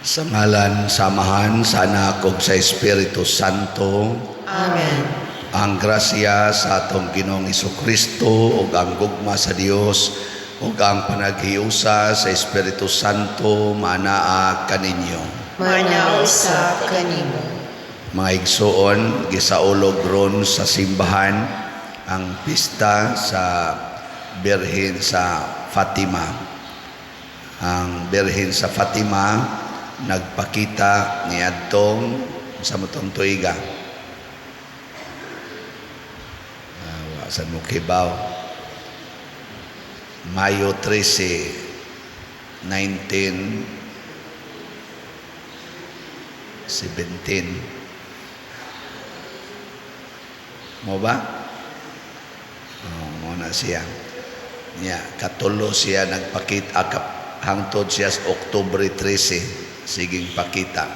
Sa ngalan, samahan, sa Anak ug sa Espiritu Santo. Amen. Ang grasya sa atong Ginoong Hesukristo ug ang gugma sa Dios ug ang panaghiusa sa Espiritu Santo manaa kaninyo. Manaw sa kanimo. Mga igsoon, gisaulog ron sa simbahan ang pista sa Birhen sa Fatima. Ang Birhen sa Fatima nagpakita niadtong sa mutong tuiga. Wasan mo kibaw. Mayo 13, 1917. Mo ba? Mo na siya. Katulo siya nagpakita hangtod siya sa Oktubre 13. Siging pakita.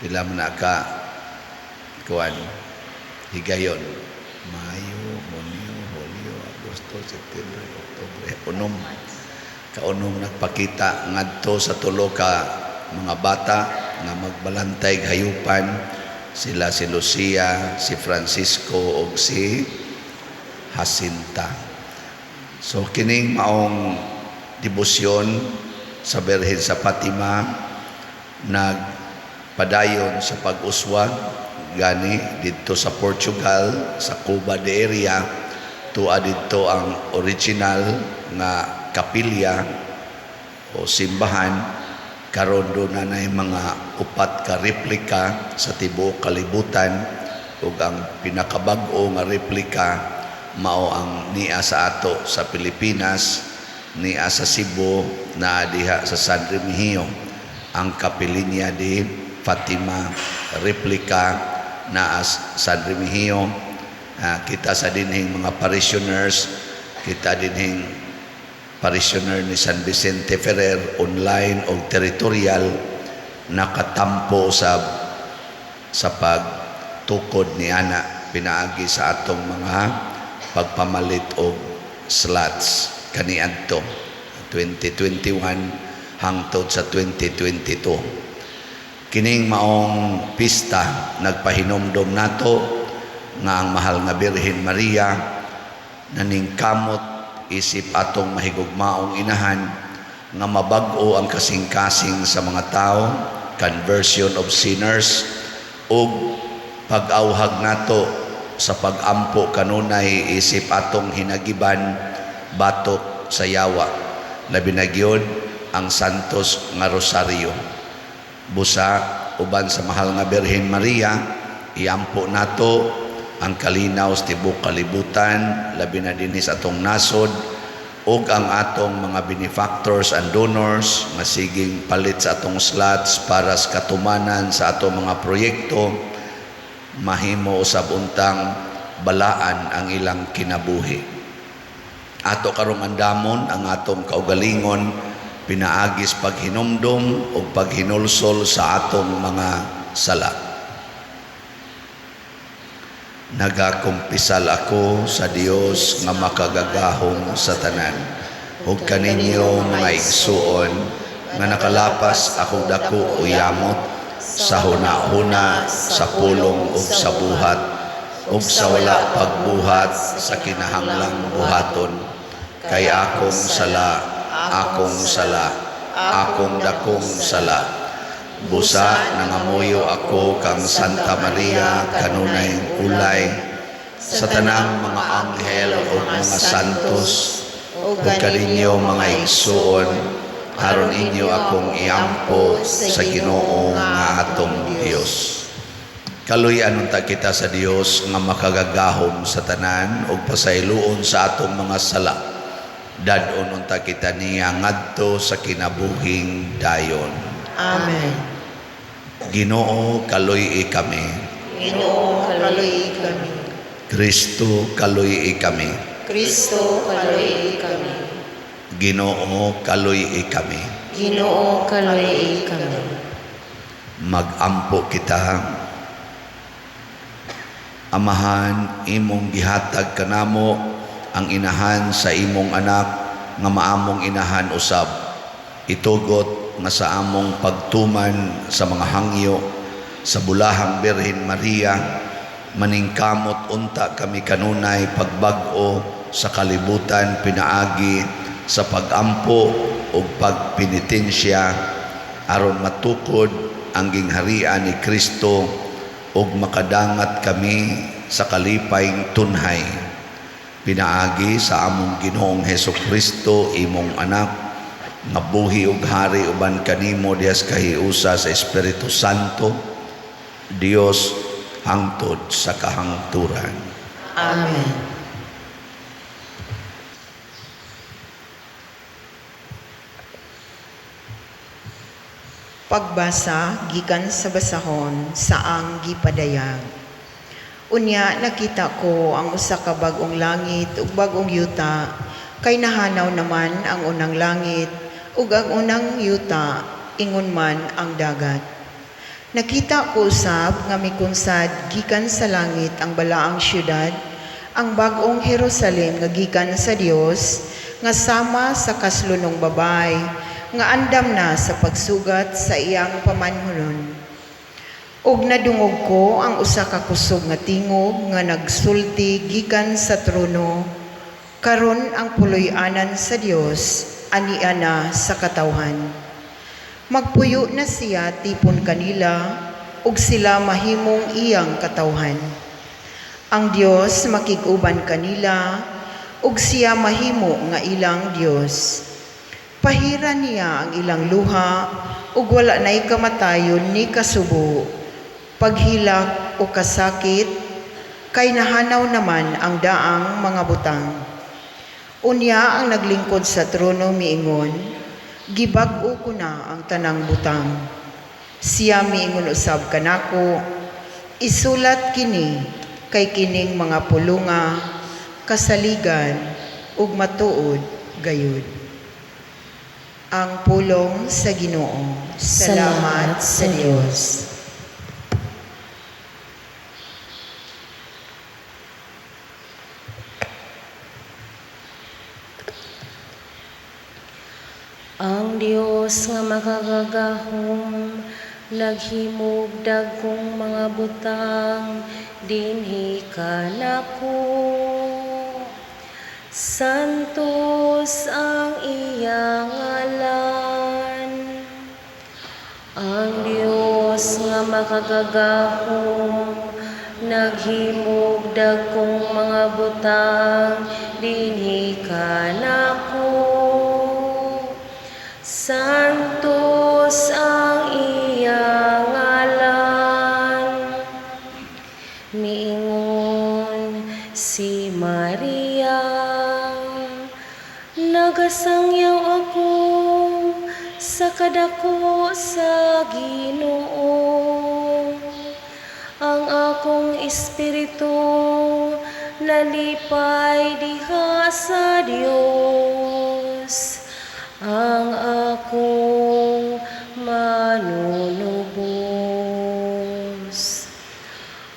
Pila man ka kuan higayon. Mayo, Hunyo, Hulyo, Agosto, September, Oktubre. Kaunom nagpakita ngadto sa tulo ka mga bata nga magbalantay hayupan. Sila si Lucia, si Francisco ug si Jacinta. So kining maong debosyon sa Birhen sa Fatima nagpadayon sa pag-uswag gani dito sa Portugal sa Cuba de area tuwa dito ang original nga kapilya o simbahan karon do na nay mga upat ka replika sa tibuok kalibutan ug ang pinakabag-o nga replika mao ang niya sa ato sa Pilipinas, niya sa Cebu, na diha sa San Remigio ang kapilinya di Fatima replika na San Remigio. Kita sa dinhing mga parishioners, kita dinhing parishioner ni San Vicente Ferrer online o territorial nakatampo sa pagtukod ni ana pinaagi sa atong mga pagpamalit og slots kaniadto 2021 hangtod sa 2022. Kining maong pista nagpahinomdom nato nga ang mahal nga Birhen Maria naningkamot isip atong mahigugmaong inahan nga mabag-o ang kasing-kasing sa mga tao, conversion of sinners ug pag-awhag nato sa pag-ampo kanunay isip atong hinagiban batok sa yawa labi na gyud ang Santos nga Rosario. Busa uban sa mahal nga Birhen Maria iampo nato ang kalinaw sa tibuok kalibutan labi na dinhi sa atong nasod ug ang atong mga benefactors and donors nga siging palit sa atong slots para sa katumanan sa atong mga proyekto mahimo usab untang balaan ang ilang kinabuhi. Ato karong andamon ang atong kaugalingon pinaagis paghinumdom o paghinulsol sa atong mga sala. Nagakumpisal ako sa Dios nga makagagahom sa tanan ug kaninyo mga igsuon nga nakalapas ako dako uyamot sa huna-huna sa pulong ug sa buhat ug sa wala pagbuhat sa kinahanglang buhaton kay akong sala akong dakong sala. Busa nangamuyo ako kang Santa Maria kanunay ulay sa tanang mga anghel o mga santos ug kaninyo mga igsuon aron inyo akong iampo sa Ginoo nga atong Dios. Kaluy-an unta kita sa Dios nga makagagahom sa tanan ug pasayloon sa atong mga sala. Dadon unta kita niya ngadto sa kinabuhing dayon. Amen. Ginoo kaluy kami. Ginoo kaluy kami. Kristo kaluy kami. Kristo kaluy kami. Ginoo kaluy kami. Ginoo kaluy kami. Magampo kita. Amahan, imong gihatag kanamo ang inahan sa imong anak nga maamong inahan usab. Itugot nga sa among pagtuman sa mga hangyo sa bulahang Birhen Maria, maningkamot unta kami kanunay pagbag-o sa kalibutan pinaagi sa pagampo ug pagpenitensya aron matukod ang gingharian ni Kristo ug makadangat kami sa kalipayng tunhay. Pinaagi sa among Ginoong Hesukristo, imong anak, nga buhi ug hari uban kanimo diyas kahiusa sa Espiritu Santo, Dios hangtod sa kahangturan. Amen. Pagbasa gikan sa basahon sa ang gipadayag. Unya nakita ko ang usa ka bag-ong langit ug bag-ong yuta, kay nahanaw naman ang unang langit ug ang unang yuta, ingon man ang dagat. Nakita ko usab nga mikunsad gikan sa langit ang balaang syudad, ang bag-ong Jerusalem nga gikan sa Dios, nga sama sa kaslunong babay, nga andam na sa pagsugat sa iyang pamanhunon. Ug nadungog ko ang usa ka kusog nga tingog nga nagsulti gikan sa trono, karon ang puloy-anan sa Dios, ania na sa katawhan. Magpuyo na siya tipon kanila, ug sila mahimong iyang katawhan. Ang Dios makig-uban kanila, ug siya mahimo nga ilang Dios. Pahira niya ang ilang luha, ug wala na'y kamatayon ni kasubo, paghilak o kasakit, kay nahanaw naman ang daang mga butang. Unya ang naglingkod sa trono miingon, gibag-o ko na ang tanang butang. Siya miingon usab kanako, isulat kini kay kining mga pulunga, kasaligan ug matuod gayud. Ang pulong sa Ginoo. Salamat sa Dios. Ang Dios nga makagagahom, naghimog dagkong mga butang, dinhi kanako. Santos ang iyang ngalan. Ang Dios nga makagagahom, naghimog dagkong mga butang, dinhi kanako. Santos ang iyang ngalan. Miingon si Maria, nagasangyaw ako sa kadako sa Ginoo. Ang akong espiritu nalipay diha sa Dios. Ang akong manunubos.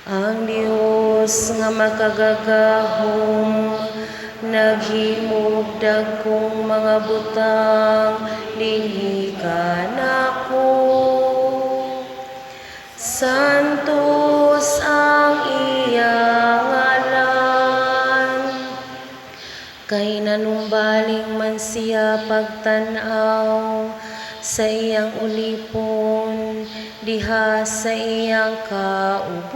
Ang Dios nga makagagahom, naghimog dagkong mga butang, dinhi kanako. Santos ang iyang ngalan. Kay nanumbaling man siya pagtanaw sa iyang ulipon, diha sa iyang kaubos.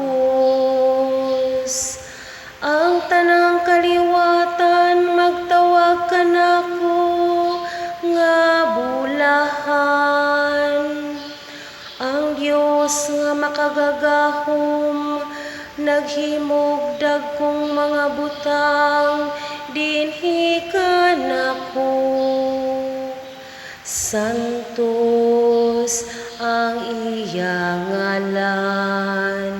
Ang tanang kaliwatan magtawag kanako nga bulahan. Ang Dios nga makagagahom, naghimog dagkong mga butang, dinhi kanako. Santos ang iyang ngalan.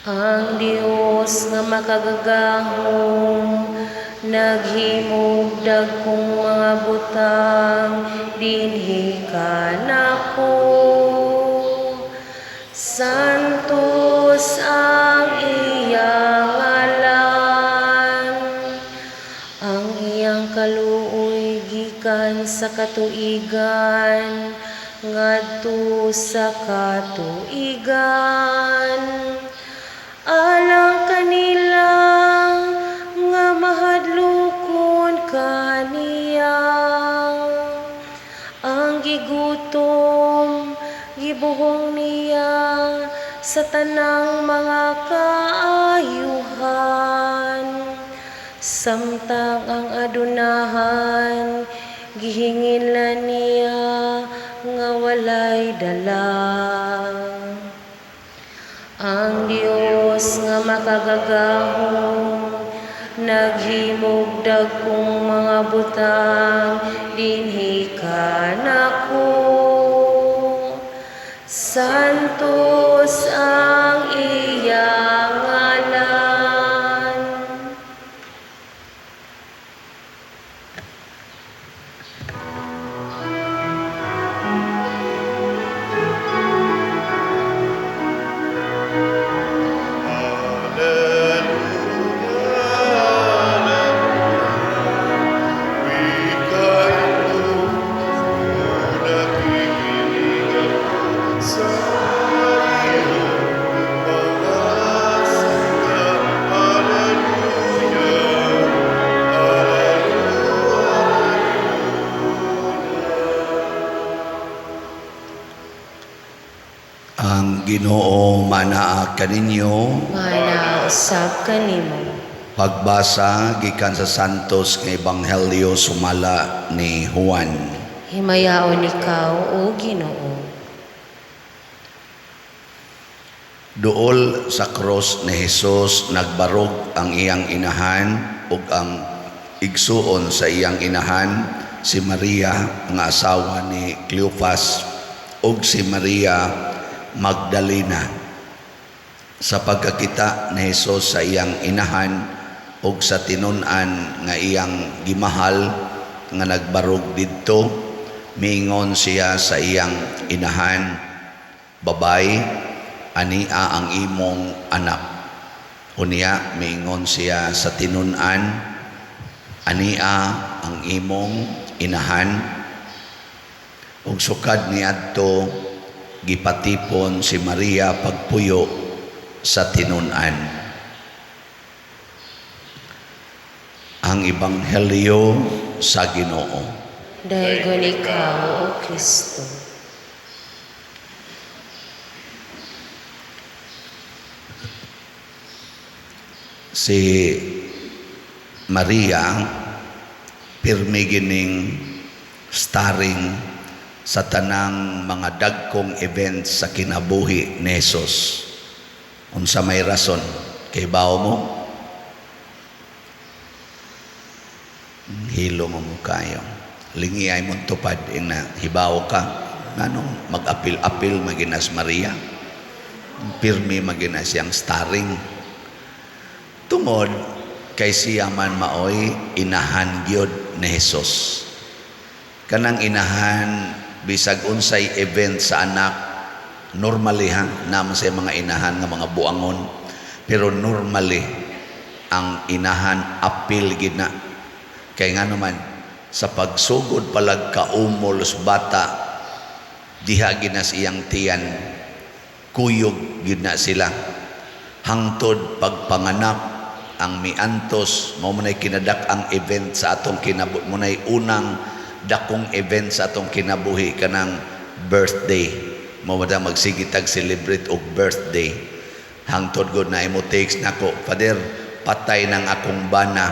Ang Dios nga makagagahom, naghimog dagkong mga butang, dinhi kanako. Santos ang iyang ngalan. Ang iyang kaluoy gikan sa sa katuigan ngadto sa katuigan alang kanila nga mahadlokon kaniya ang gigutom gibuhong niya sa tanang mga kaayuhan samtang ang adunahan gihingin niya nga walay dala ang Dios nga makagagahong naghimog dagkong mga butang dinhi kanako santos ang iyang ngalan. Ang Ginoo manaa kaninyo. Mana usab kanimo. Pagbasa gikan sa Santos nga Ebanghelyo sumala ni Juan. Himayaon ikaw o Ginoo. Duol sa krus ni Hesus nagbarog ang iyang inahan ug ang igsuon sa iyang inahan si Maria nga asawa ni Cleopas ug si Maria Magdalena. Sa pagkakita ni Hesus sa iyang inahan ug sa tinun-an nga iyang gimahal nga nagbarog didto, miingon siya sa iyang inahan, "Babay, ania ang imong anak." Unya miingon siya sa tinun-an, "Ania ang imong inahan." Ug sukad niadto gipatipon si Maria pagpuyo sa tinun-an. Ang Ebanghelyo sa Ginoo. Daygon ikaw o Kristo. Si Maria pirmi gining starring sa tanang mga dagkong events sa kinabuhi ni Jesus. Unsa may rason kay bao mo? Hilo mo kayo. Lingi ay mong tupad na hibaw ka. Nganong mag-apil-apil maginas Maria. Pirmi maginas siyang starring. Tungod kay siya man maoy inahan gyud ni Jesus. Kanang inahan bisag unsay event sa anak normally naman sa mga inahan nga mga buangon, pero normally ang inahan apil gid na kay nga naman sa pagsugod palag kaumolos bata diha gid na siyang tiyan kuyog gid na sila hangtod pagpanganak ang miantos mao man kinadak ang event sa atong kinabuhi mo nay unang dakong event sa atong kinabuhi kanang birthday mo wala magsigitag celebrate og birthday hangtod gud na imo text nako, "Father, patay ng akong bana,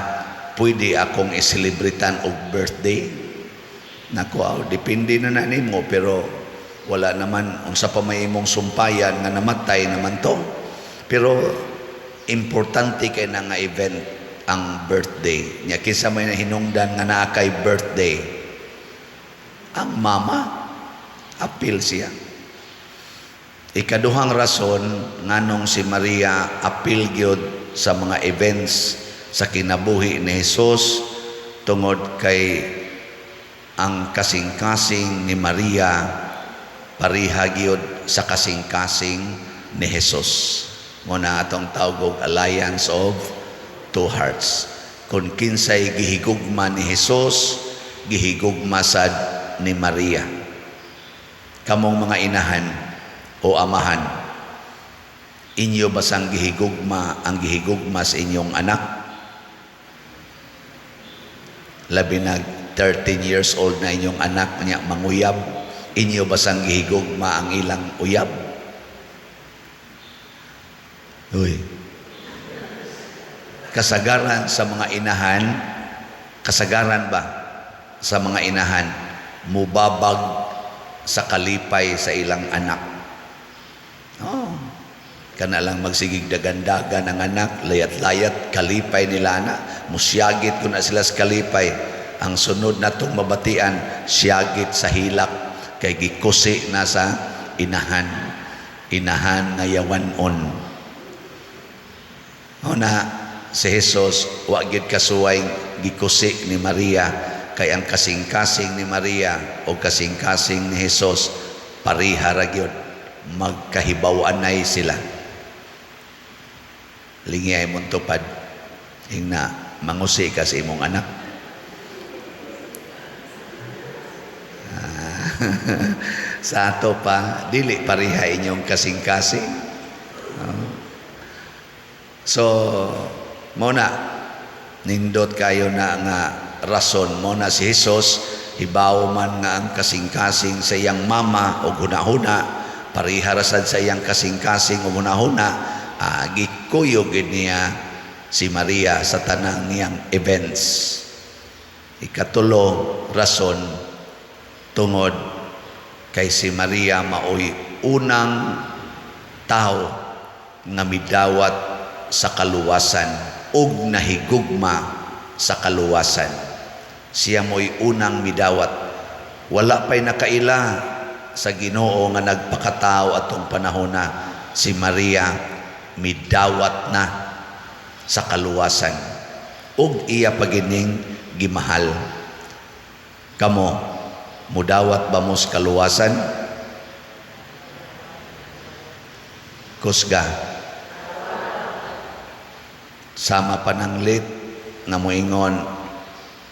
pwede akong i-celebritan og birthday?" Nako, depende na nimo, pero wala naman unsa pa may imong sumpayan nga namatay naman to. Pero importante kay na nga event ang birthday. Nya kinsa may nahinungdan nga naa kay birthday, ang mama apil siya. Ikaduhang rason nganong si Maria apil gyud sa mga events sa kinabuhi ni Jesus tungod kay ang kasing-kasing ni Maria pariha gyud sa kasing-kasing ni Jesus. Muna atong tawag og alliance of two hearts. Kung kinsay gihigugma ni Jesus gihigugma sad ni Maria. Kamong mga inahan o amahan, inyo basang gihigugma ang gihigugma sa inyong anak? Labi na 13 years old na inyong anak niya manguyab, inyo basang gihigugma ang ilang uyab? Uy. Kasagaran sa mga inahan, kasagaran ba sa mga inahan, mubabag sa kalipay sa ilang anak? Oh. Kana lang magsigig dagandagan ang anak, layat-layat, kalipay nila na, musyagit kung na sila sa kalipay. Ang sunod na itong mabatian, siyagit sa hilak, kay gikusi na sa inahan nga yawanon. O na, si Jesus, wagid kasuway gikusi ni Maria, kay ang kasing-kasing ni Maria o kasing-kasing ni Jesus, pariha ra gyud, magkahibaw-anay sila. Lingi ay mong tupad, hingna mangusi ka sa imong anak. Sa ato pa, dili pariha inyong kasing-kasing. So, muna, nindot kayo na nga rason, muna si Jesus, hibaw man nga ang kasing-kasing sa iyang mama o hunahuna, pariharasad sa iyang kasing-kasing o hunahuna, gikuyog niya si Maria sa tanang niyang events. Ikatulo, rason, tungod kay si Maria maoy unang tao nga midawat sa kaluwasan ug nahigugma sa kaluwasan. Siya mo'y unang midawat. Wala pa'y nakaila sa Ginoo nga nagpakatao atong panahon na si Maria midawat na sa kaluwasan ug iya pagining gimahal. Kamo, mudawat ba mo sa kaluwasan? Kusga. Sama pananglit nga moingon,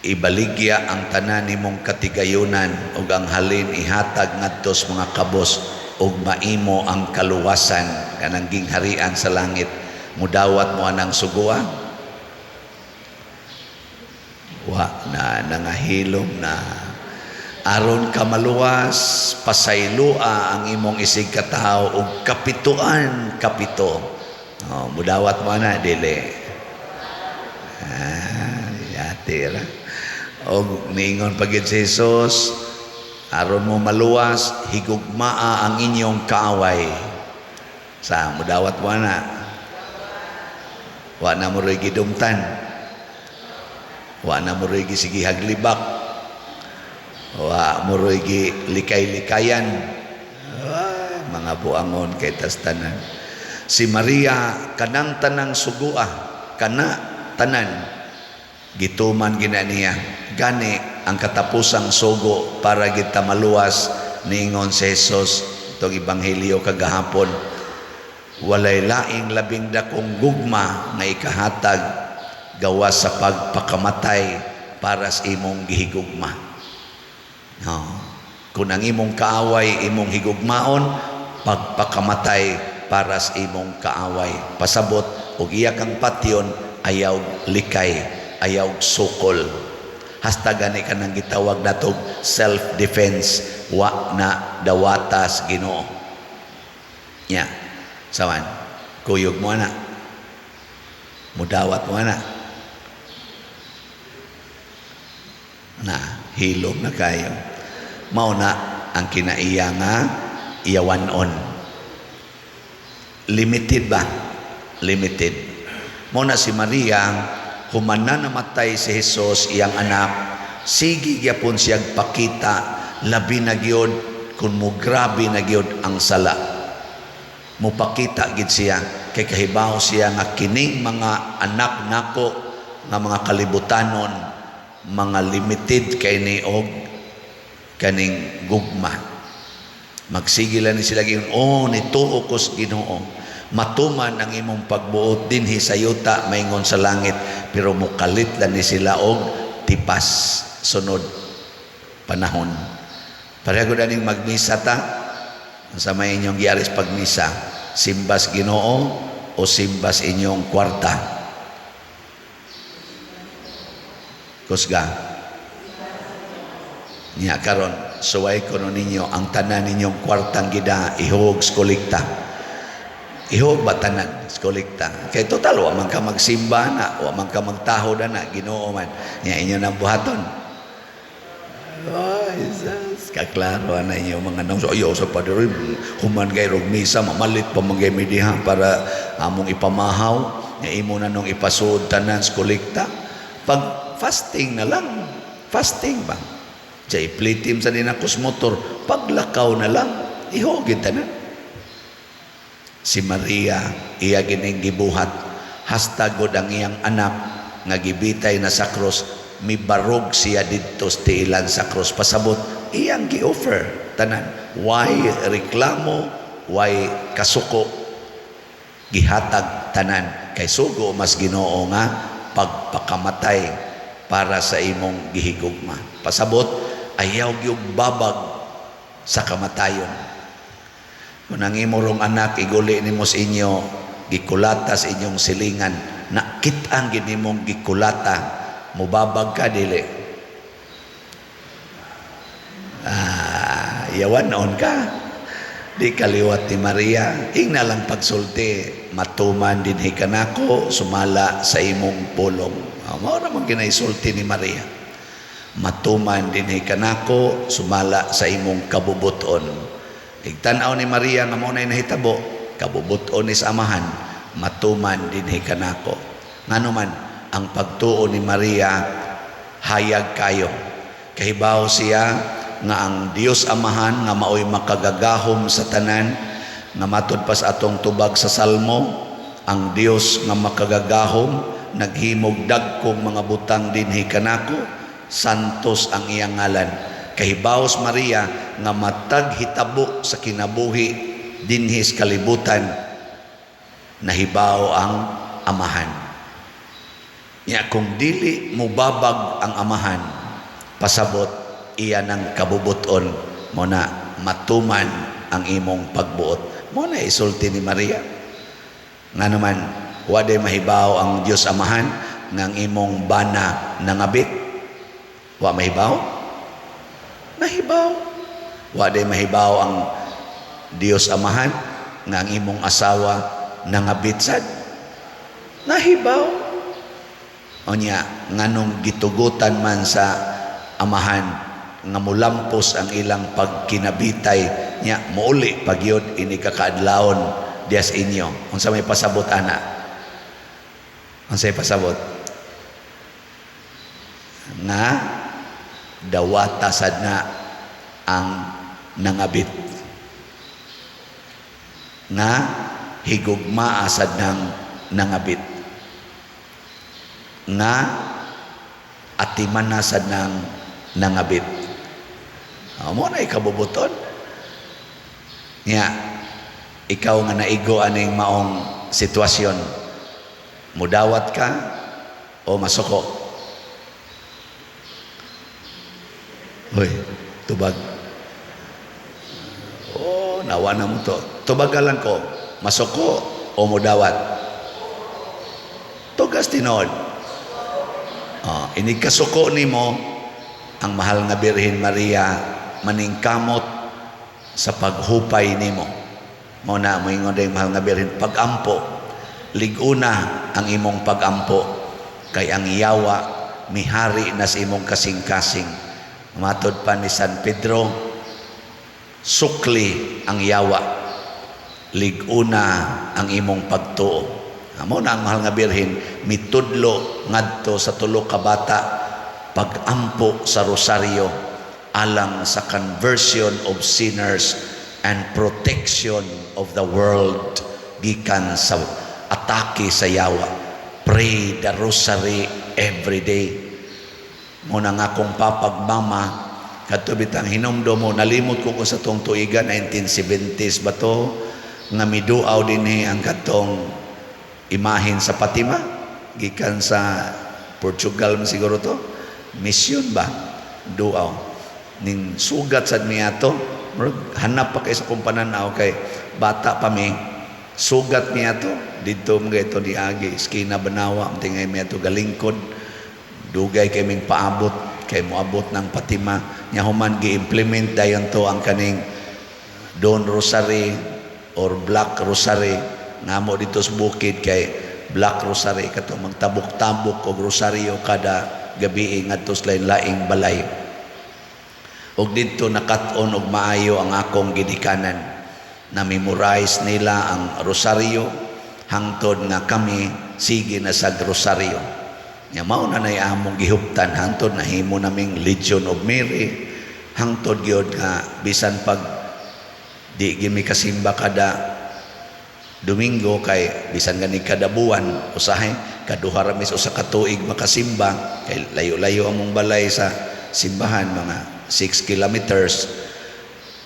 ibaligya ang tanan nimong katigayunan ug ang halin ihatag ngadto sa mga kabos ug maimo ang kaluwasan kanang gingharian sa langit. Mudawat mo anang suguan? Wa na nangahilom na. Aron ka maluwas, pasaylua ang imong isig katao ug kapituan kapito. Mudawat mo na dili. Yatira. O niingon pagid si Jesus, aron mo maluwas, higugmaa ang inyong kaaway. Sa mudawat mo na. Wa na mo rin gidumtan. Wa na mo rin sige haglibak. Wa mo rin likay-likayan. Mga buangon kay tastanan. Si Maria, kanang tanang sugua, kana tanan, gituman gina niya. Gani ang katapusang sugo para kita maluwas, niingon si Jesus itong Ebanghelyo kagahapon. Walay laing labing dakong gugma nga ikahatag gawas sa pagpakamatay para sa imong gihigugma. Kung ang imong kaaway imong higugmaon, pagpakamatay para sa imong kaaway. Pasabot og iya kang patyon, ayaw likay, ayaw sukol. Hasta gani ka nang gitawag natog self-defense, wa na dawatas Ginoo. Nya, sawan, kuyog mo na, mudawat mo na, hilom na kayo. Mao na ang kinaiya nga iyawanon. Limited ba? Limited. Mao na si Maria, human na namatay si Jesus iyang anak, sige gyapon siyang pakita, labi na gyud kun mo grabe na gyud ang sala. Mupakita gid siya kay kahibaw siya nga kining mga anak nako nga mga kalibutanon, mga limited kay ni og kaning gugma. Magsigilan ni sila gyud, nituo ko sa Ginoo. Matuman ang imong pagbuot dinhi sa yuta maingon sa langit, pero mukalit lang ni sila og tipas sunod panahon. Pareho daning magmisa ta, sa may inyong giaris pagmisa, simbas Ginoo o simbas inyong kwarta? Kusga. Nya karon suway ko ninyo ang tanan ninyong kwartang gida ihog sa kolekta. Ihog ba tanan sa kolekta? Kay total wa man ka magsimba na, wa man ka magtaho na Ginoo man. Nya inyo nang buhaton. Oh, Jesus. Kaklaro na inyo mga nang so ayaw sa padre human kay rog misa mamalit pa magay midiha para among ipamahaw nga imo na nung ipasuod tanan sa kolekta. Pag fasting na lang, fasting ba? Jay plitim sa dinakos motor, paglakaw na lang, ihogin tanan. Si Maria, iya gining gibuhat, hastagod ang iyang anak nga gibitay na sa krus, mibarog siya didto sa tiilan sa krus. Pasabot, iyang gi-offer tanan. Why reklamo, why kasuko, gihatag tanan. Kay sugo mas Ginoo nga pagpakamatay para sa imong gihigugma. Pasabot, ayaw gyud babag sa kamatayon. Kung ang imong anak iguli nimo sa inyo, gikulata sa inyong silingan, nakit-ang ginimong gikulata, mubabag ka dili. Yawan noon ka. Di kaliwat ni Maria, ingna lang pagsulti, matuman din hikanako, sumala sa imong pulong. Mao naman ginaisulti ni Maria. Matuman din hikanako, sumala sa imong kabubuton. Igtanaw ni Maria nga mao nay nahitabo, kabubuton ni sa amahan, matuman din hikanako. Nganuman ang pagtuo ni Maria hayag kayo. Kahibaw siya nga ang Dios Amahan nga maoy makagagahom sa tanan, nga matud pa sa atong tubag sa Salmo, ang Dios nga makagagahom naghimog dagkong mga butang dinhi kanako, santos ang iyang ngalan. Kahibaos Maria nga matag hitabo sa kinabuhi dinhi sa kalibutan, nahibaw ang Amahan. Nya kung dili mubabag ang Amahan, pasabot iya ng kabubuton mo na matuman ang imong pagbuot. Mo na isulti ni Maria. Nga naman, waday mahibaw ang Diyos Amahan ng imong bana nangabit. Wa mahibaw? Mahibaw. Waday mahibaw ang Diyos Amahan ng imong asawa nangabit sad. Nahibaw. O niya, nganong gitugutan man sa Amahan nga mulampos ang ilang pagkinabitay niya, muuli pagyod ini kakaadlawon dias inyo. Unsa may pasabot ana? Unsa may pasabot? Nga dawata sad na ang nangabit. Nga higugmaa sad ng nangabit. Nga atiman na sad ng nangabit. Mo na ikabubuton. Nya, ikaw nga naigo aning maong sitwasyon, mudawat ka o masuko? Hoy, tubag. Oh, nawa na mo to. Tubagalan ko, masuko o mudawat? Tugas tinod. Ini kasuko nimo ang mahal nga Birhen Maria maningkamot sa paghupay nimo. Mo na moingon day mahal nga Birhen, pagampo, liguna ang imong pagampo, kay ang yawa mihari na sa imong kasing-kasing. Matod pa ni San Pedro, sukli ang yawa, liguna ang imong pagtuo. Amo na ang mahal nga Birhen mitudlo ngadto sa tulo ka bata, pagampo sa rosaryo alang sa conversion of sinners and protection of the world gikan sa atake sa yawa. Pray the rosary every day. Muna nga kong papagmama katubit ang hinumdo mo, nalimot ko sa tong tuiga 1970s ba to nga miduaw din ang katong imahin sa Fatima gikan sa Portugal siguro to, mission ba duaw. ning sugat sad mi ato. Hanap pa kay sa kong pananaw kay bata pa mi. Sugat mi ato dito mga ito di agi skina Banawa tingay mi ato galingkod. Dugay kay ming paabot kay moabot ng Fatima nya human gi-implement dayon to ang kaning Dawn Rosary or Black Rosary namo dito sa bukid kay Black Rosary kato magtabok-tabok og rosaryo kada gabi ngadto sa lain-laing balay. Og dito nakat-on og maayo ang akong gidikanan na memorize nila ang rosaryo hangtod nga kami sige na sa rosaryo. Nya mao na nay among gihuptan hangtod nahimo naming Legion of Mary hangtod gyud nga bisan pag di gimi kasimba kada Domingo kay bisan gani kada buwan usahay kaduha ra mis usa ka tuig makasimba kay layo-layo among balay sa simbahan mga 6 kilometers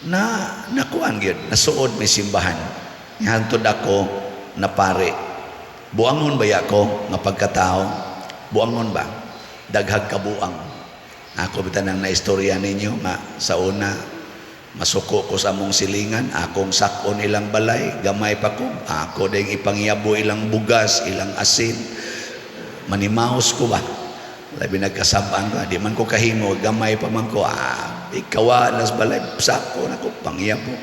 na nakuan gyud nasuod may simbahan hangtod ako na pare buangon ba ko nga pagkatao buangon ba daghag kabuang ako bitan ang naistorya ninyo nga sa una masuko ko sa among silingan, akong sakon ilang balay, gamay pa ko, ako ding ipangyabo ilang bugas, ilang asin, manimaos ko ba? Labi nagkasabaan ko, di man ko kahimo, gamay pa man ko, ikawa nas balay, sako na ko, pangyabo.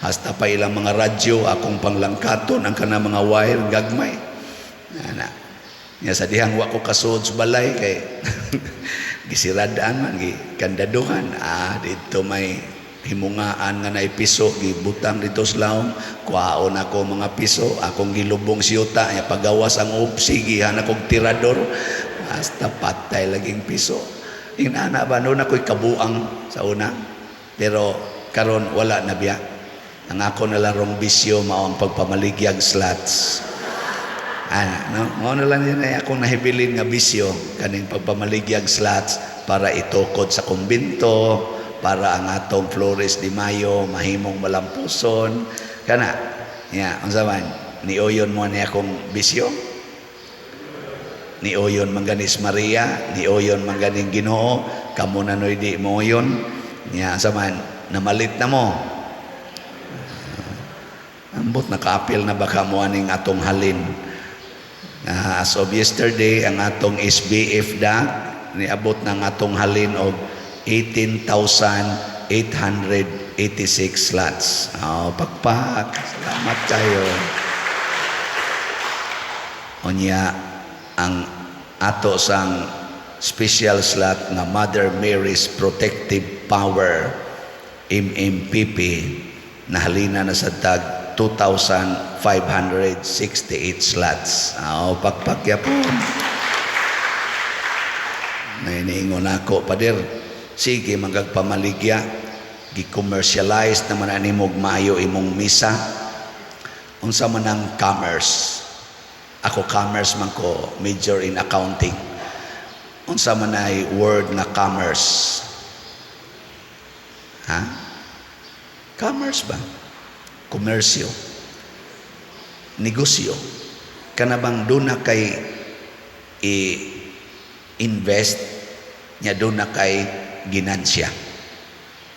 Hasta pa ilang mga radyo, akong panglangkaton, ang kana mga wire, gagmay. Nga sa dihang wa ko kasuod sa balay, kay gisiradaan man, kandaduhan, dito may himungaan nga na piso gibutang dito sa laom kuhaon ako mga piso akong gilubong siyuta ya pagawas ang upsi gihan akong tirador hasta patay laging piso inana ba noon ako'y kabuang sa una pero karon wala na biya ang ako na larong bisyo mao ang pagpamaligyag slots no mao na lang yun ay akong nahibilin nga bisyo kaning pagpamaligyag slots para itukod sa kumbinto para ang atong Flores de Mayo mahimong malampuson kana nya unsa man niuyon mo ni akong bisyo niuyon mangganis Maria niuyon mangganing Ginoo kamo na noy di mo yon nya unsa man namalit na mo ambot nakaapil na baka mo aning atong halin as of yesterday ang atong SBF da niabot ng atong halin og 18,886 slots. Pagpak. Salamat kayo. Unya, ang ato sang special slot na Mother Mary's Protective Power MMPP na halina na sa tag 2,568 slots. Pagpak yapon. Nainiingon ako, Pader. Sige magagpamaligya gi-commercialize naman ani mog maayo imong misa unsa man ang commerce ako commerce man ko major in accounting unsa man ay word na commerce commerce ba komersyo negosyo kana bang duna kay i-invest nya duna kay ginansya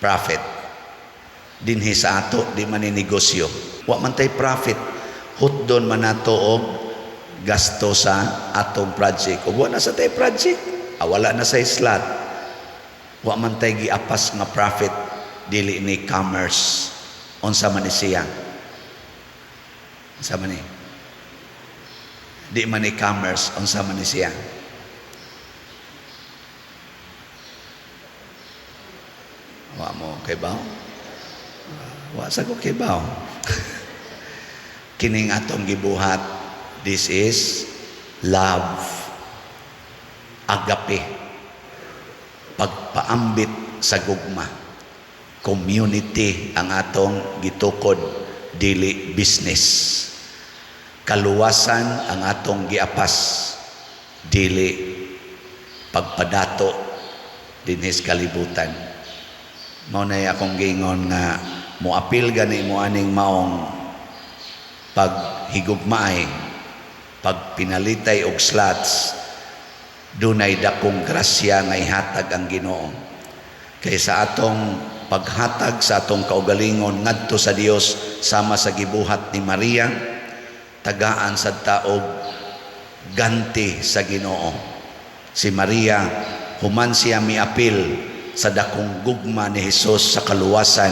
profit dinhi sa ato di man ni negosyo wa man tay profit hutdon man nato og gasto sa atong project ug wa na sa tay project wala na sa slot wa man tay giapas nga profit dili ni commerce unsa man ni siya unsa man ni di man ni commerce unsa man ni siya wa mo kay baw wa sa ko kay baw kining atong gibuhat this is love agape pagpaambit sa gugma community ang atong gitukod dili business kaluwasan ang atong giapas dili pagpadato dinhis kalibutan. Mao na akong giingon nga moapil gani mo aning maong paghigugmaay pagpinalitay og slots dunay dakong grasya nga ihatag ang Ginoo kaysa atong paghatag sa atong kaugalingon ngadto sa Dios sama sa gibuhat ni Maria, tagaan sa taog ganti sa Ginoo. Si Maria, human siya miapil sa dakong gugma ni Hesus sa kaluwasan,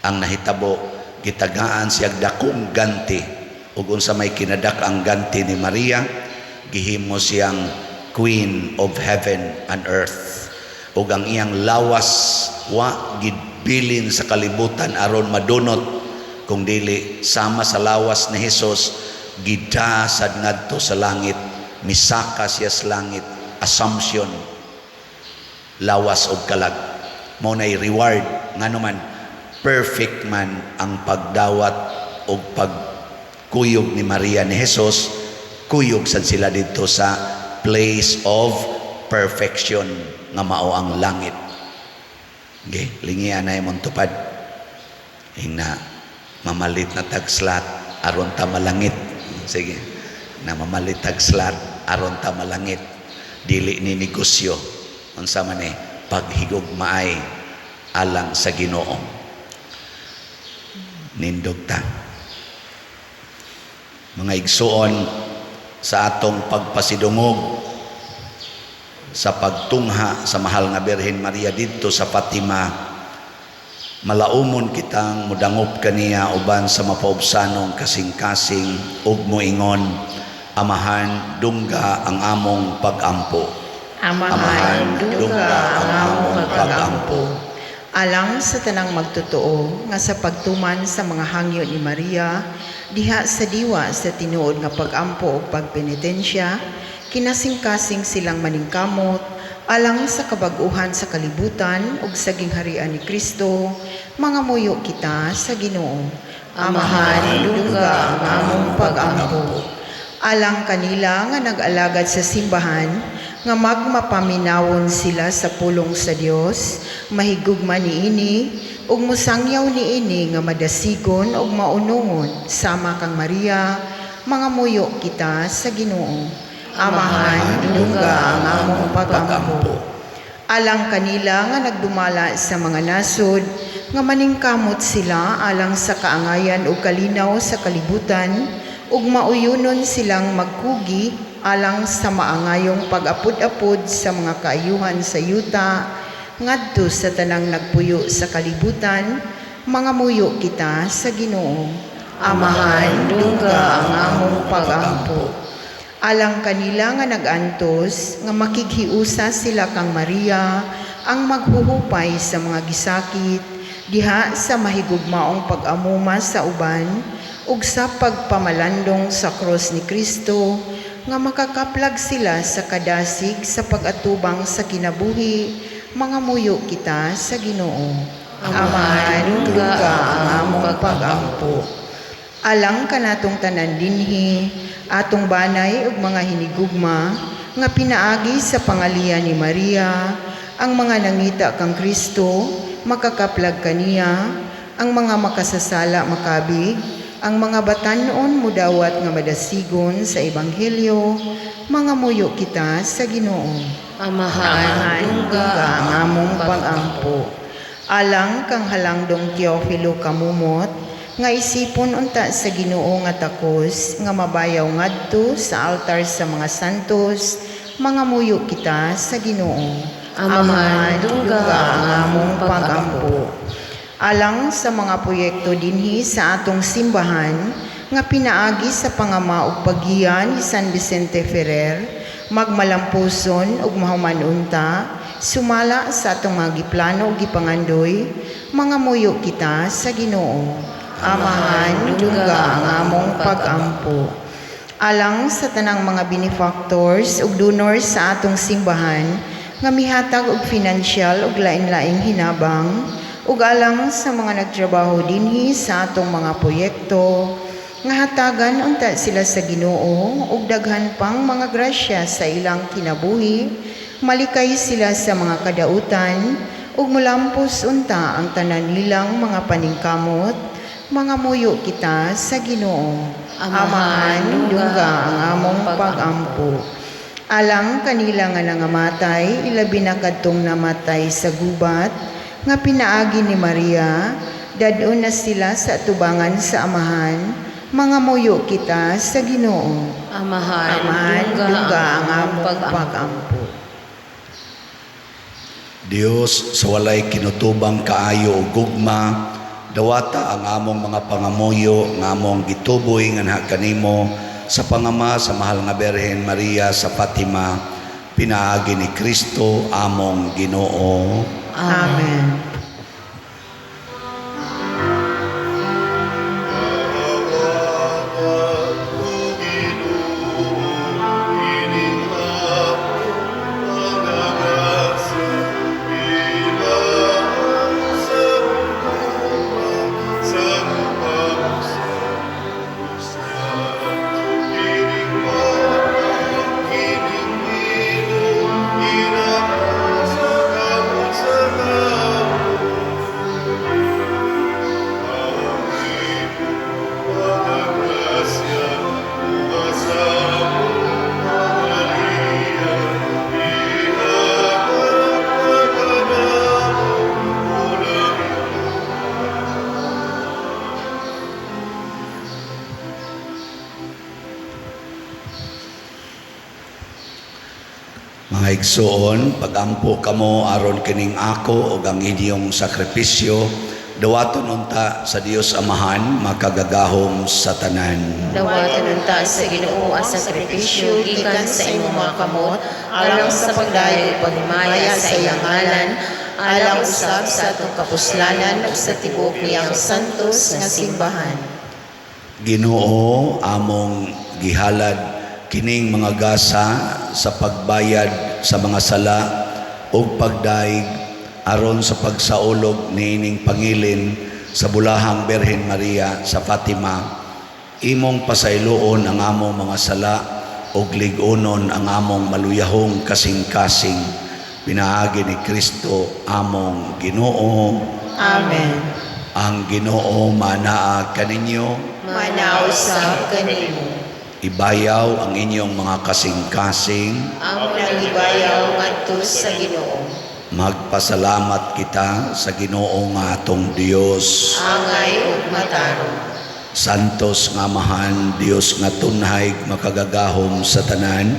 ang nahitabo gitagaan siya dakong ganti, ug unsa may kinadak ang ganti ni Maria, gihimo siyang Queen of Heaven and Earth, ug ang iyang lawas wa gidbilin sa kalibutan aron madunot, kung dili sama sa lawas ni Hesus gidasad ngadto sa langit, misaka siya sa langit, Assumption, lawas og kalag. Mao nay reward nganuman perfect man ang pagdawat og pagkuyog ni Maria ni Hesus, kuyog sad sila dito sa place of perfection nga mao ang langit. Okay, lingian na imong tupad. Hina mamalit na tagslat aron ta malangit. Sige, na mamalit tagslat aron ta malangit. Dili ni negosyo. Unsa man paghigugmaay alang sa Ginoo. Nindog ta. Mga igsuon, sa atong pagpasidungog sa pagtungha sa mahal nga Birhen Maria didto sa Fatima, malaumon kitang mudangop kaniya uban sa mapaubsanong kasing-kasing ug moingon, Amahan, dungga ang among pag-ampo. Amahan, dungga ang among pag-ampo. Alang sa tanang magtotoo nga sa pagtuman sa mga hangyo ni Maria diha sa diwa sa tinuod nga pag-ampo ug pagpenitensya, kinasing-kasing silang maningkamot alang sa kabag-uhan sa kalibutan ug sa gingharian ni Kristo, mga muyo kita sa Ginoo. Amahan, dungga ang among pag-ampo. Alang kanila nga nag-alagad sa simbahan, nga magmapaminawon sila sa pulong sa Dios, mahigugma niini, ug musangyaw niini nga madasigon ug maunungon sama kang Maria, mga muyo kita sa Ginoo. Amahan, dungga ang among pag-ampo. Alang kanila nga nagdumala sa mga nasod, nga maningkamot sila alang sa kaangayan ug kalinaw sa kalibutan, ug mauyunon silang magkugi alang sa maangayong pag-apod-apod sa mga kaayuhan sa yuta, ngadto sa tanang nagpuyo sa kalibutan, mga muyo kita sa Ginoo. Amahan, dungga ang among pag-ampo. Alang kanila nga nagantos, nga makighiusa sila kang Maria, ang maghuhupay sa mga gisakit, diha sa mahigugmaong pag-amuma sa uban, ug sa pagpamalandong sa krus ni Kristo, nga makakaplag sila sa kadasig sa pag-atubang sa kinabuhi, mga muyo kita sa Ginoo. Amahan, dungga ang among pag-ampo. Alang kanatong tanan dinhi, atong banay ug mga hinigugma, nga pinaagi sa pangalian ni Maria, ang mga nangita kang Kristo, makakaplag kaniya, ang mga makasasala makabig, ang mga batanon mudawat nga madasigon sa Ebanghelyo, mga muyo kita sa Ginoo. Amahan, dungga ang among pag-ampo. Alang kang halangdong Teofilo kamumot, nga isipon unta sa Ginoo nga takos, nga mabayaw ngadto sa altar sa mga santos, mga muyo kita sa Ginoo. Amahan, dungga ang among pag-ampo. Alang sa mga proyekto dinhi sa atong simbahan, nga pinaagi sa pangama ug paggiya ni San Vicente Ferrer, magmalampuson ug mahumanunta, sumala sa atong mga giplano ug gipangandoy, mga muyo kita sa Ginoo. Amahan, dungga ang among pag-ampo. Alang sa tanang mga benefactors ug donors sa atong simbahan, nga mihatag og financial ug lain-laing hinabang, ug alang sa mga nagtrabaho dinhi sa atong mga proyekto, nga hatagan unta sila sa Ginoo ug daghan pang mga grasya sa ilang kinabuhi, malikay sila sa mga kadautan ug mulampos unta ang tanan nilang mga paningkamot, mga muyo kita sa Ginoo. Amahan, dungga ang among pag-ampo. Alang kanila nga nangamatay, ilabi na kadtong namatay sa gubat, nga pinaagi ni Maria, dadon na sila sa atubangan sa amahan, mga muyo kita sa Ginoo. Amahan, Dungga ang among pag-ampo. Dios sa walay kinutubang kaayo ug gugma, dawata ang among mga pangamuyo nga among gituboy nga naha kanimo sa pangama sa mahal nga Birhen Maria sa Fatima, pinaagi ni Kristo among Ginoo. Amen. Mga igsoon, pagampo kamo aron kining ako ug ang inyong sakripisyo, dawaton unta sa Dios Amahan makagagahom sa tanan. Dawaton unta sa Ginoo ang sakripisyo gikan sa imong mga kamot alang sa pagdayo ug paghimaya sa iyang ngalan, alang usab sa atong kapuslanan ug sa tibuok niyang santos nga simbahan. Ginoo, among gihalad kining mga gasa sa pagbayad sa mga sala ug pagdaig aron sa pagsaulog niining pangilin sa bulahang Birhen Maria sa Fatima. Imong pasayloon ang among mga sala ug lig-unon ang among maluyahong kasing-kasing. Pinaagi ni Kristo among Ginoo. Amen. Ang Ginoo manaa kaninyo. Manaw sa kanimo. Ibayaw ang inyong mga kasing-kasing. Ang nagibayaw ngadto sa Ginoo. Magpasalamat kita sa Ginoo nga atong Dios. Angay ug matarong. Santos nga mahan Dios nga tunhay makagagahom sa tanan,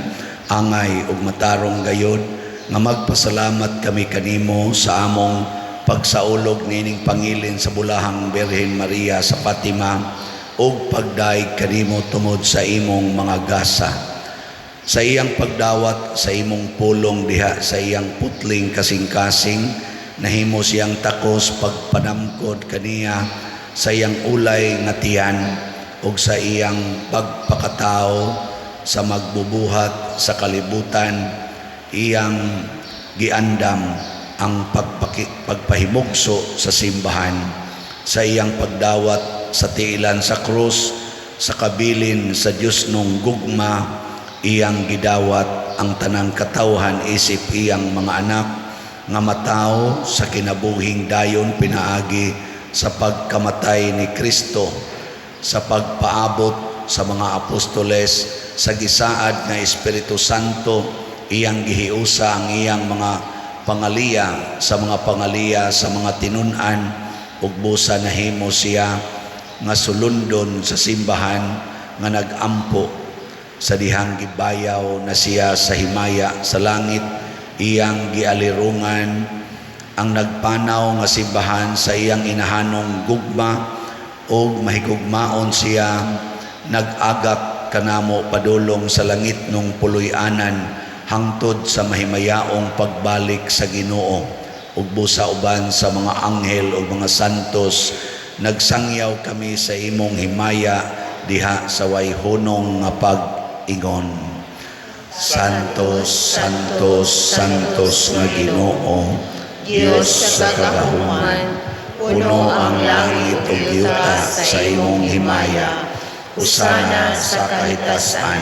angay ug matarong gayod nga magpasalamat kami kanimo sa among pagsaulog nining pangilin sa bulahang Birhen Maria sa Fatima ug pagdaig kanimo tungod sa imong mga gasa. Sa iyang pagdawat sa imong pulong diha sa iyang putling kasing-kasing, nahimo siyang takos pagpanamkod kaniya sa iyang ulay nga tiyan ug sa iyang pagpakatao sa magbubuhat sa kalibutan, iyang giandam ang pagpahimugso sa simbahan. Sa iyang pagdawat sa tiilan sa krus, sa kabilin sa Diyos nung gugma, iyang gidawat ang tanang katawhan isip iyang mga anak nga matao sa kinabuhing dayon pinaagi sa pagkamatay ni Kristo, sa pagpaabot sa mga apostoles, sa gisaad nga Espiritu Santo, iyang gihiusa ang iyang mga pangaliya sa mga tinunan ug busa nahimo siya nga sulundon sa simbahan nga nagampo sa dihang gibayaw na siya sa himaya sa langit, iyang gialirungan ang nagpanaw nga simbahan sa iyang inahanong gugma ug mahigugmaon siya nag-agak kanamo padulong sa langit nung puloy-anan hangtod sa mahimayaong pagbalik sa Ginoo ug busa uban sa mga anghel ug mga santos. Nagsangyaw kami sa imong himaya diha sa wayhunong nga pag-ingon. Santos, Santos, Santos nga Ginoo, Dios sa kagahuman, puno ang langit ug yuta sa imong himaya. Usana sa kahitasan,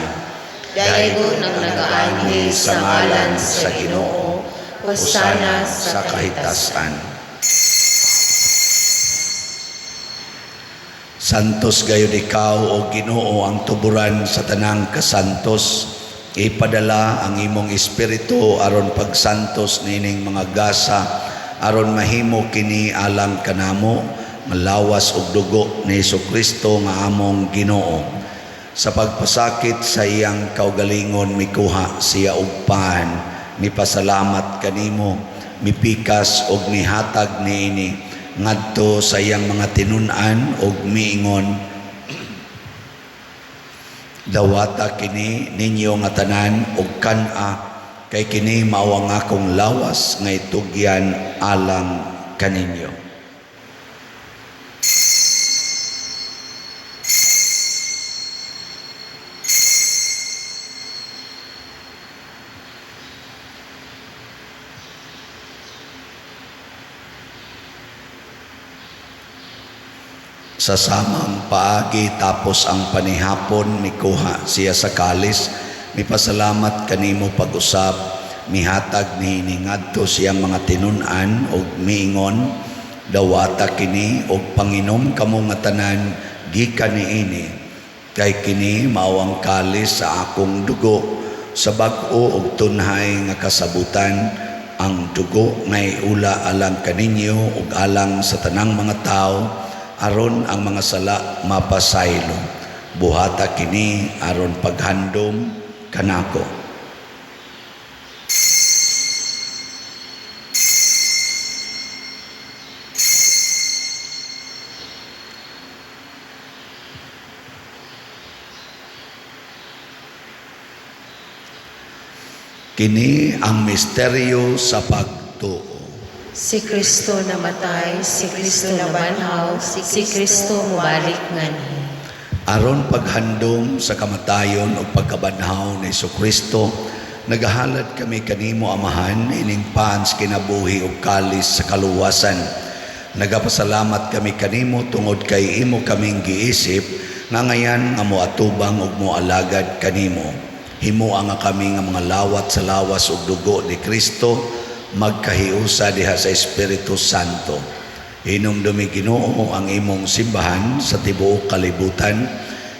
Daygon ang nagaanhi sa ngalan sa Ginoo. usana sa kahitasan. Santos gayud ikaw o Ginoo ang tuburan sa tanang kasantos. Ipadala ang imong espiritu aron pagsantos nining mga gasa aron mahimo kini alang kanamo nga lawas ug dugo ni Hesukristo nga among Ginoo. Sa pagpasakit sa iyang kaugalingon mikuha siya og pan, mipasalamat kanimo, mipikas ug mihatag niini ngadto sa iyang mga tinun-an ug miingon, dawata kini ninyo nga tanan ug kan-a kay kini mao ang akong lawas nga itugyan alang kaninyo. Sa samang paagi tapos ang panihapon mikuha siya sa kalis, mipasalamat kanimo pag-usab, mihatag niini ngadto siyang mga tinun-an ug miingon, dawata kini ug panginom kamo nga tanan gikan niini, kay kini mao ang kalis sa akong dugo sa bag-o ug tunhay nga kasabutan, ang dugo nga iula alang kaninyo ug alang sa tanang mga tao aron ang mga sala mapasaylo. Buhata kini aron paghandom kanako. Kini ang misteryo sa pagtuo. Si Kristo namatay, si Kristo nabanhaw, si Kristo mubalik nganhi. Aron paghandom sa kamatayon o pagkabanhaw ni Hesukristo, nagahalad kami kanimo Amahan ining pans kinabuhi o kalis sa kaluwasan. Nagapasalamat kami kanimo tungod kay imo kaming giisip nga ngayan nga moatubang ug moalagad kanimo. Himo nga kami nga mga lawat sa lawas ug dugo ni Kristo magkahiusa diha sa Espiritu Santo. Hinumdumi Ginoo ang imong simbahan sa tibuok kalibutan.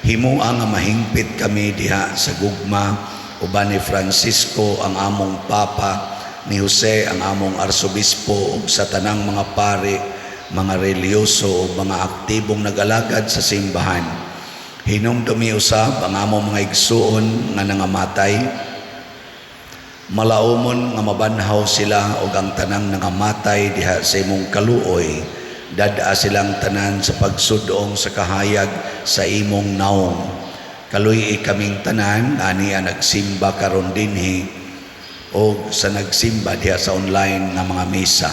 Himo nga mahingpit kami diha sa gugma uban ni Francisco ang among Papa, ni Jose ang among Arsobispo ug sa tanang mga pari, mga reliyoso ug mga aktibong nag-alagad sa simbahan. Hinumdumi usab ang among mga igsuon nga nangamatay. Malaumon nga mabanhaw sila og ang tanang nangamatay diha sa imong kaluoy, dada silang tanan sa pagsudong sa kahayag sa imong naong. Kaluy kaming tanan aniya nagsimba karon dinhi o sa nagsimba diha sa online nga mga misa.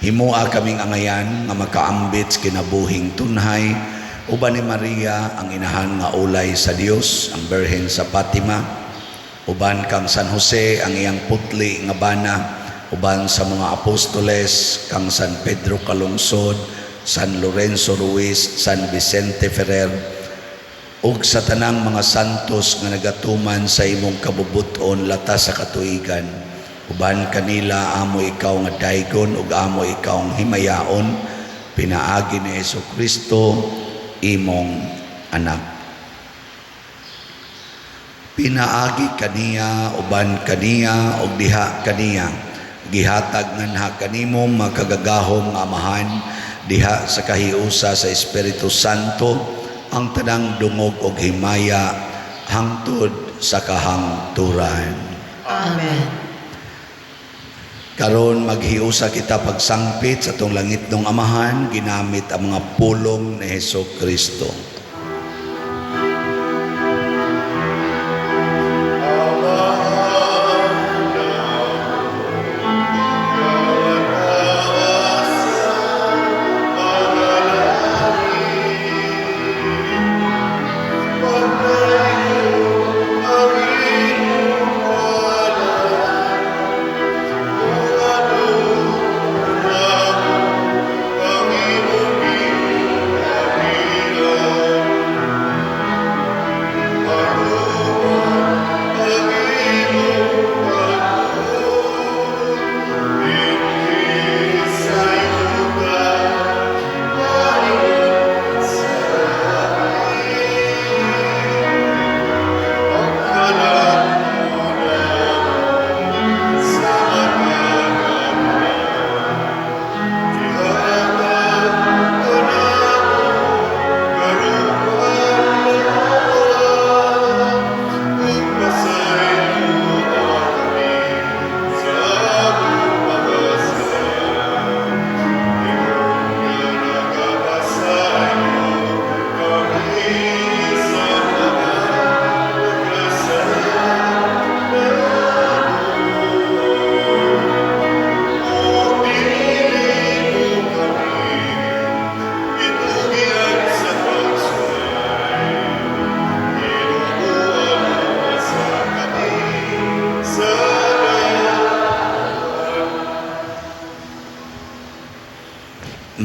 Himoa kaming angayan nga makaambit kinabuhing tunhay uban ni Maria ang inahan nga ulay sa Dios, ang Birhen sa Fatima, uban kang San Jose ang iyang putli nga bana, uban sa mga apostoles kang San Pedro Calungsod, San Lorenzo Ruiz, San Vicente Ferrer, ug sa tanang mga santos nga nagatuman sa imong kabubuton latas sa katuigan. Uban kanila amo ikaw nga daygon ug amo ikaw nga himayaon, pinaagi ni Hesukristo imong anak. Pinaagi kaniya uban kaniya ug diha kaniya gihatag nganha kanimo makagagahom nga Amahan diha sa kahiusa sa Espiritu Santo ang tanang dungog ug himaya hangtod sa kahangturan. Amen. Karon maghiusa kita pagsangpit sa tong langit ng Amahan ginamit ang mga pulong ni Hesukristo.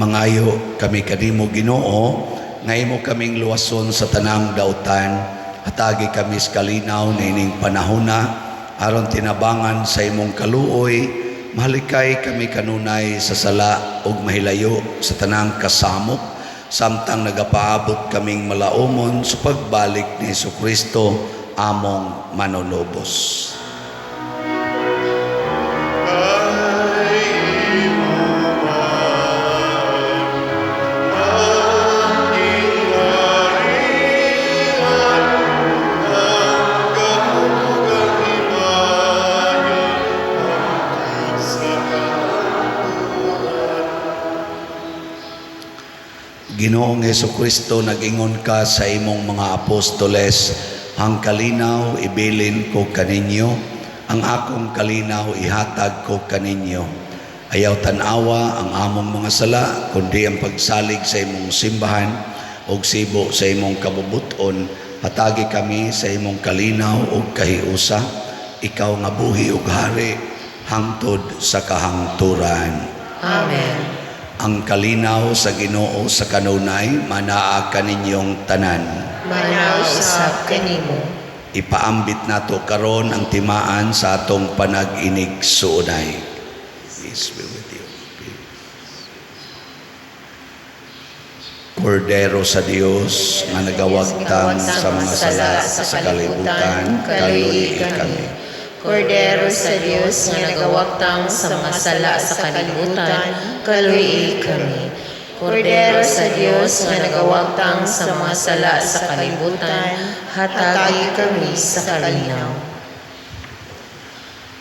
Mangayo kami kanimo Ginoo, nga imo kaming luwason sa tanang dautan, hatagi kami sa kalinaw na ining panahona, aron tinabangan sa imong kaluoy, mahalikay kami kanunay sa sala ug mahilayo sa tanang kasamok, samtang nagapaabot kaming malaumon sa pagbalik ni Jesucristo among manulubos. Ginoong Jesucristo, nag-ingon ka sa imong mga apostoles, ang kalinaw ibilin ko kaninyo, ang akong kalinaw ihatag ko kaninyo. Ayaw tanawa ang among mga sala, kundi ang pagsalig sa imong simbahan o sibo sa imong kabubuton, hatagi kami sa imong kalinaw o kahiusa, ikaw nga buhi ug hari, hangtod sa kahangturan. Amen. Ang kalinaw sa Ginoo sa kanunay, manaa kaninyong tanan. Manaw usab kanimo. Ipaambit nato karon ang timaan sa atong panag-inig suunay. Peace be with you. Kordero sa Dios nga nagawagtang sa mga sala sa kalibutan, kaluoy kami. Kordero sa Dios nga nagawagtang sa mga sala sa kalibutan, kaluoy kami. Kordero sa Dios nga nagawagtang sa mga sala sa kalibutan, hatagi kami sa kalinaw.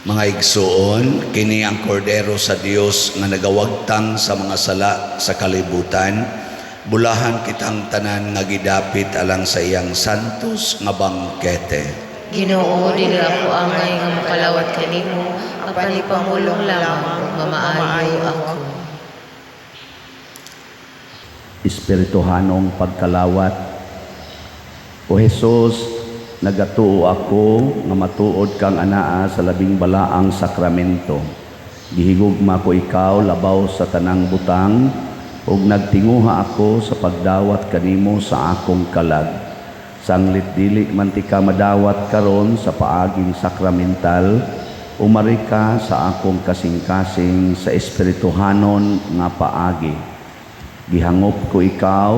Mga igsoon, kini ang kordero sa Dios nga nagawagtang sa mga sala sa kalibutan, bulahan kitang tanan nga gidapit alang sa iyang santos nga bangkete. Ginoo, dili ako angay nga makalawat kanimo, apan ipamulong lamang mamaayo ako. Espirituhanong pagkalawat. O Jesus, nagatuo ako nga matuod kang anaa sa labing balaang sakramento. Gihigugma ko ikaw labaw sa tanang butang, ug nagtinguha ako sa pagdawat kanimo sa akong kalag. Sanglit dili man ti ka madawat karon sa paaging sakramental, umari ka sa akong kasing-kasing sa espirituhanon nga paagi. Gihangop ko ikaw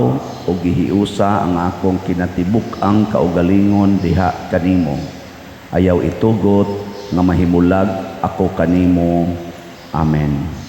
o gihiusa ang akong kinatibuk ang kaugalingon diha kanimo. Ayaw itugot nga mahimulag ako kanimo. Amen.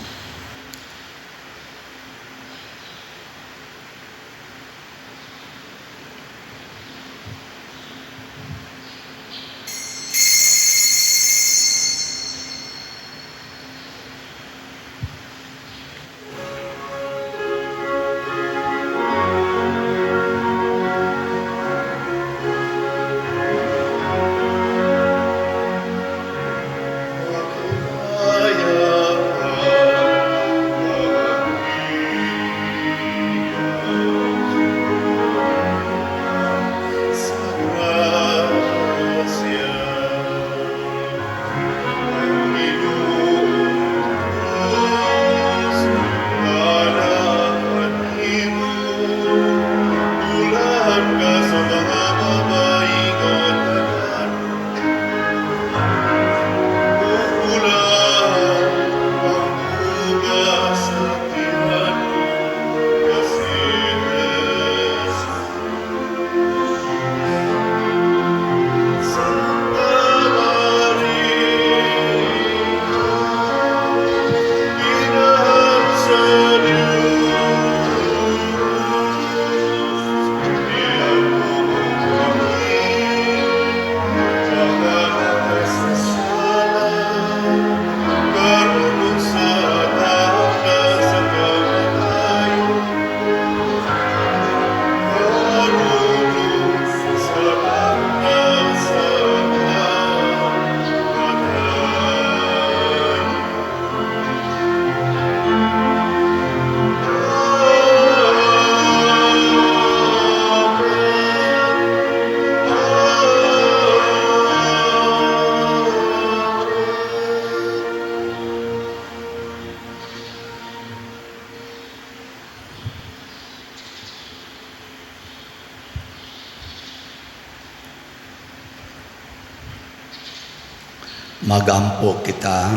Magampo kita.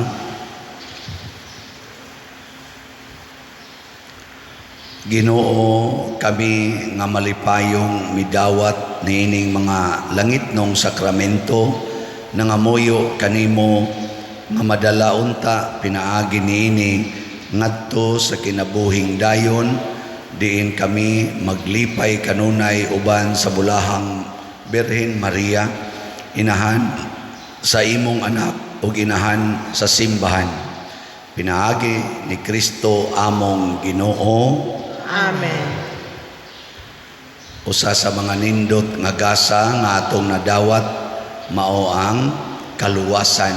Ginoo, kami nga malipayong midawat niining mga langit nung sakramento nangamuyo kanimo nga madala unta pinaagi niini ngadto sa kinabuhing dayon diin kami maglipay kanunay uban sa bulahang Birhen Maria, inahan sa imong anak ug inahan sa simbahan. Pinaagi ni Kristo among Ginoo. Amen. Usa sa mga nindot nga gasa nga atong nadawat mao ang kaluwasan.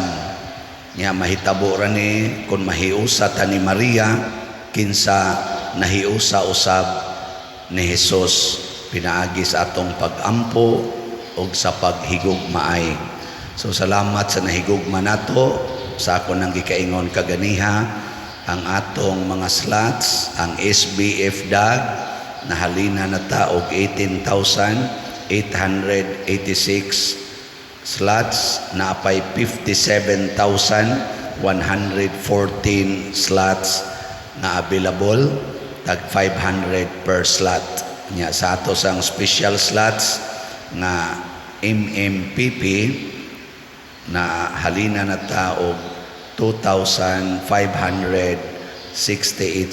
Nya mahitabo ra ni kun mahiusa ta ni Maria kinsa nahiusa usab ni Hesus. Pinaagi sa atong pagampo ug sa paghigugmaay. So salamat sa nahigugma nato sa ako nang gikaingon kaganiha ang atong mga slots, ang SBF DAG nahalina na ta og 18,886 slots, naapay 57,114 slots na available, tag 500 per slot. Nya sa ato sang special slots nga MMPP na halina na ta og 2,568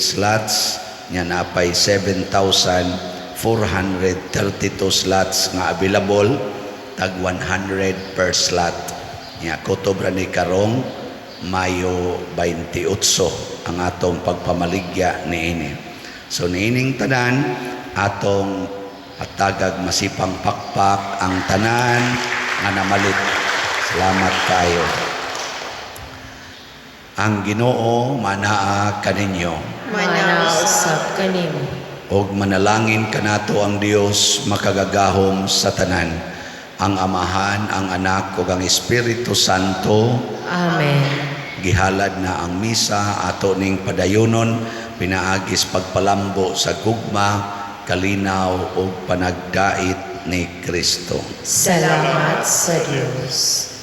slots, nya napay 7,432 slots nga available, tag 100 per slot. Nya kutob ra ni karong Mayo 28 ang atong pagpamaligya niini. So niining tanan atong hatagag masipang pakpak ang tanan nga namalit. Salamat kayo. Ang Ginoo manaa kaninyo. Manausap kanimo. Og manalangin kanato ang Dios makagagahom sa tanan, ang Amahan, ang Anak ug ang Espiritu Santo. Amen. Gihalad na ang misa ato ning padayonon, pinaagis pagpalambo sa gugma, kalinaw ug panagdait ni Kristo. Salamat sa Diyos.